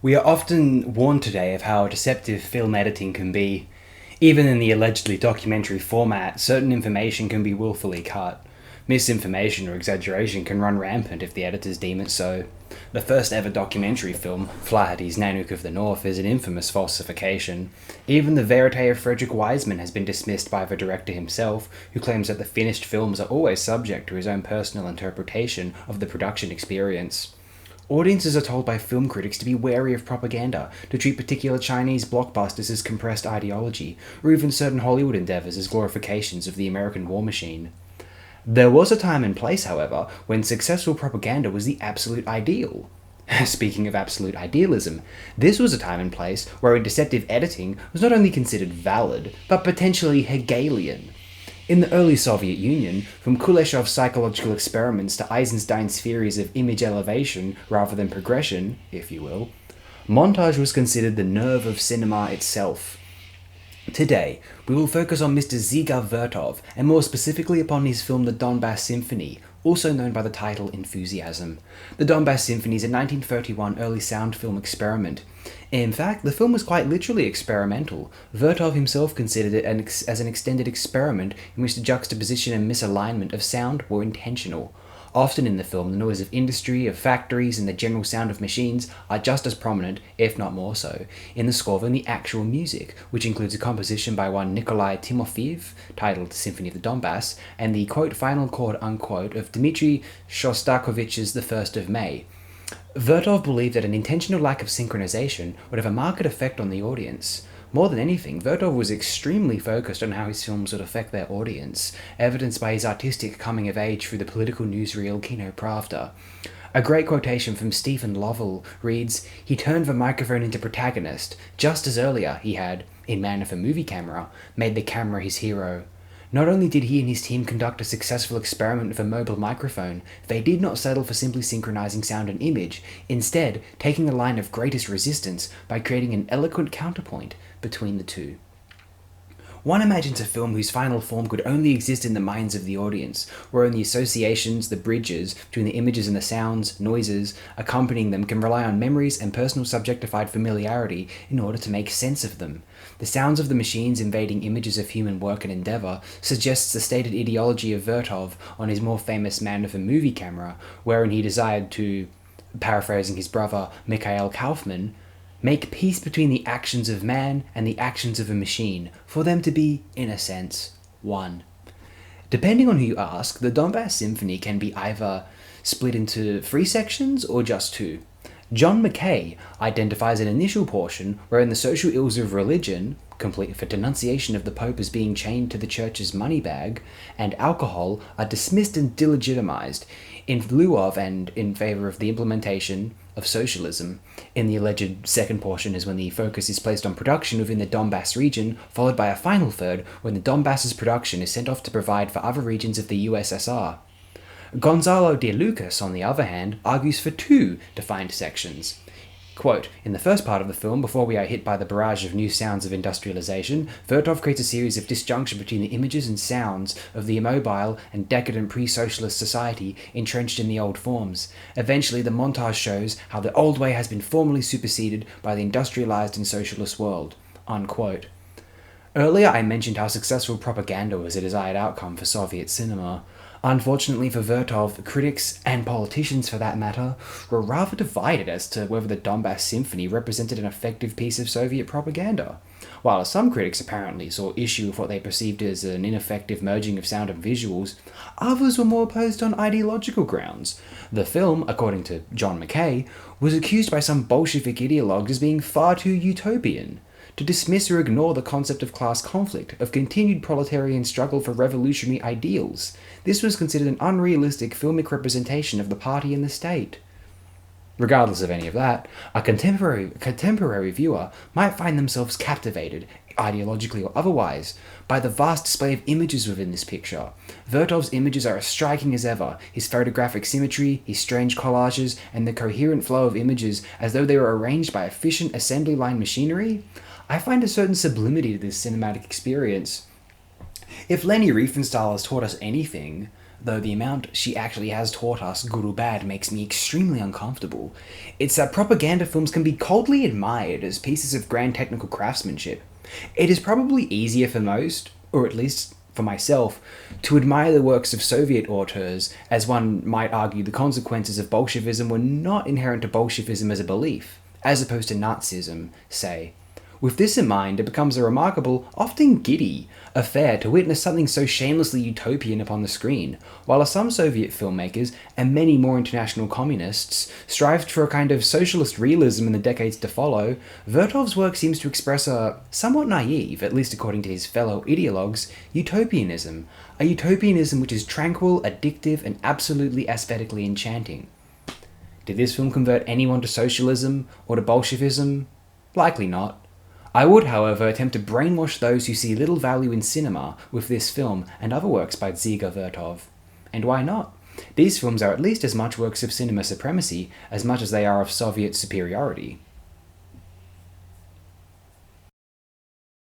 We are often warned today of how deceptive film editing can be. Even in the allegedly documentary format, certain information can be willfully cut. Misinformation or exaggeration can run rampant if the editors deem it so. The first ever documentary film, Flaherty's Nanook of the North, is an infamous falsification. Even the verite of Frederick Wiseman has been dismissed by the director himself, who claims that the finished films are always subject to his own personal interpretation of the production experience. Audiences are told by film critics to be wary of propaganda, to treat particular Chinese blockbusters as compressed ideology, or even certain Hollywood endeavours as glorifications of the American war machine. There was a time and place, however, when successful propaganda was the absolute ideal. Speaking of absolute idealism, this was a time and place where deceptive editing was not only considered valid, but potentially Hegelian. In the early Soviet Union, from Kuleshov's psychological experiments to Eisenstein's theories of image elevation rather than progression, if you will, montage was considered the nerve of cinema itself. Today, we will focus on Mr. Dziga Vertov, and more specifically upon his film The Donbass Symphony, also known by the title Enthusiasm. The Donbass Symphony is a 1931 early sound film experiment. In fact, the film was quite literally experimental. Vertov himself considered it as an extended experiment in which the juxtaposition and misalignment of sound were intentional. Often in the film, the noise of industry, of factories, and the general sound of machines are just as prominent, if not more so, in the score than the actual music, which includes a composition by one Nikolai Timofeev, titled Symphony of the Donbass, and the quote final chord unquote of Dmitri Shostakovich's The First of May. Vertov believed that an intentional lack of synchronization would have a marked effect on the audience. More than anything, Vertov was extremely focused on how his films would affect their audience, evidenced by his artistic coming of age through the political newsreel Kino Pravda. A great quotation from Stephen Lovell reads, "He turned the microphone into protagonist, just as earlier he had, in Man of a Movie Camera, made the camera his hero. Not only did he and his team conduct a successful experiment with a mobile microphone, they did not settle for simply synchronizing sound and image, instead taking the line of greatest resistance by creating an eloquent counterpoint between the two." One imagines a film whose final form could only exist in the minds of the audience, wherein the associations, the bridges between the images and the sounds, noises, accompanying them can rely on memories and personal subjectified familiarity in order to make sense of them. The sounds of the machines invading images of human work and endeavour suggests the stated ideology of Vertov on his more famous Man of a Movie Camera, wherein he desired to, paraphrasing his brother Mikhail Kaufman, make peace between the actions of man and the actions of a machine, for them to be, in a sense, one. Depending on who you ask, the Donbass Symphony can be either split into 3 sections or just 2. John Mackay identifies an initial portion wherein the social ills of religion, complete for denunciation of the Pope as being chained to the church's money bag, and alcohol are dismissed and delegitimized, in lieu of and in favour of the implementation of socialism. In the alleged second portion is when the focus is placed on production within the Donbass region, followed by a final third when the Donbass's production is sent off to provide for other regions of the USSR. Gonzalo de Lucas, on the other hand, argues for 2 defined sections. Quote, "In the first part of the film, before we are hit by the barrage of new sounds of industrialization, Vertov creates a series of disjunction between the images and sounds of the immobile and decadent pre-socialist society entrenched in the old forms. Eventually, the montage shows how the old way has been formally superseded by the industrialized and socialist world." Unquote. Earlier, I mentioned how successful propaganda was a desired outcome for Soviet cinema. Unfortunately for Vertov, critics, and politicians for that matter, were rather divided as to whether the Donbass Symphony represented an effective piece of Soviet propaganda. While some critics apparently saw issue with what they perceived as an ineffective merging of sound and visuals, others were more opposed on ideological grounds. The film, according to John Mackay, was accused by some Bolshevik ideologues as being far too utopian. To dismiss or ignore the concept of class conflict, of continued proletarian struggle for revolutionary ideals. This was considered an unrealistic filmic representation of the party and the state. Regardless of any of that, a contemporary viewer might find themselves captivated, ideologically or otherwise, by the vast display of images within this picture. Vertov's images are as striking as ever, his photographic symmetry, his strange collages, and the coherent flow of images as though they were arranged by efficient assembly line machinery. I find a certain sublimity to this cinematic experience. If Leni Riefenstahl has taught us anything, though the amount she actually has taught us, good or bad, makes me extremely uncomfortable. It's that propaganda films can be coldly admired as pieces of grand technical craftsmanship. It is probably easier for most, or at least for myself, to admire the works of Soviet auteurs, as one might argue the consequences of Bolshevism were not inherent to Bolshevism as a belief, as opposed to Nazism, say. With this in mind, it becomes a remarkable, often giddy, affair to witness something so shamelessly utopian upon the screen, while some Soviet filmmakers, and many more international communists, strived for a kind of socialist realism in the decades to follow. Vertov's work seems to express a somewhat naive, at least according to his fellow ideologues, utopianism, a utopianism which is tranquil, addictive, and absolutely aesthetically enchanting. Did this film convert anyone to socialism, or to Bolshevism? Likely not. I would, however, attempt to brainwash those who see little value in cinema with this film and other works by Dziga Vertov. And why not? These films are at least as much works of cinema supremacy as much as they are of Soviet superiority.